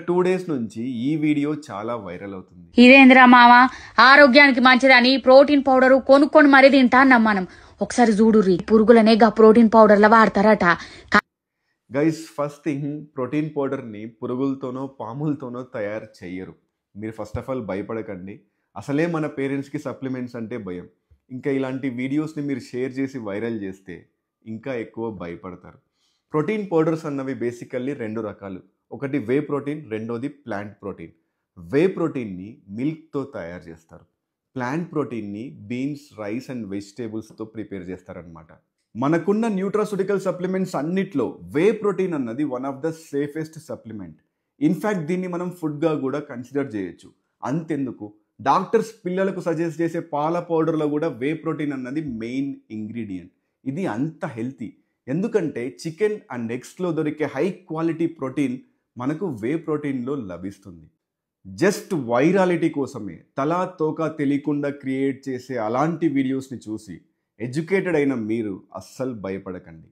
2 days నుంచి ఈ video చాలా వైరల్ అవుతుంది. ఇదేంద్రా మామ, ఆరోగ్యానికి మంచిదని ప్రోటీన్ పౌడర్ కొనుక్కొని మరీ తింటాన్నాం మనం. ఒకసారి చూడుర్రి, పురుగులనే గా ప్రోటీన్ పౌడర్ల వాడతారట. గైస్, ఫస్ట్ థింగ్, ప్రోటీన్ పౌడర్ని పురుగులతోనో పాములతోనో తయారు చెయ్యరు. మీరు ఫస్ట్ ఆఫ్ ఆల్ భయపడకండి. అసలే మన పేరెంట్స్కి సప్లిమెంట్స్ అంటే భయం. ఇంకా ఇలాంటి వీడియోస్ని మీరు షేర్ చేసి వైరల్ చేస్తే ఇంకా ఎక్కువ భయపడతారు. ప్రోటీన్ పౌడర్స్ అన్నవి బేసికల్లీ 2 రకాలు. ఒకటి వే ప్రోటీన్, రెండోది ప్లాంట్ ప్రోటీన్. వే ప్రోటీన్ని మిల్క్తో తయారు చేస్తారు. ప్లాంట్ ప్రోటీన్ని బీన్స్, రైస్ అండ్ వెజిటేబుల్స్తో ప్రిపేర్ చేస్తారనమాట. మనకున్న న్యూట్రాస్యూటికల్ సప్లిమెంట్స్ అన్నిట్లో వే ప్రోటీన్ అన్నది one of the safest supplement. In fact దీన్ని మనం ఫుడ్గా కూడా కన్సిడర్ చేయొచ్చు. అంతెందుకు, డాక్టర్స్ పిల్లలకు సజెస్ట్ చేసే పాల పౌడర్లో కూడా వే ప్రోటీన్ అన్నది మెయిన్ ఇంగ్రీడియంట్. ఇది అంత హెల్తీ ఎందుకంటే చికెన్ అండ్ ఎగ్స్లో దొరికే హై క్వాలిటీ ప్రోటీన్ మనకు వే ప్రోటీన్లో లభిస్తుంది. జస్ట్ వైరాలిటీ కోసమే తలా తోక తెలియకుండా క్రియేట్ చేసే అలాంటి వీడియోస్ని చూసి ఎడ్యుకేటెడ్ అయిన మీరు అస్సలు భయపడకండి.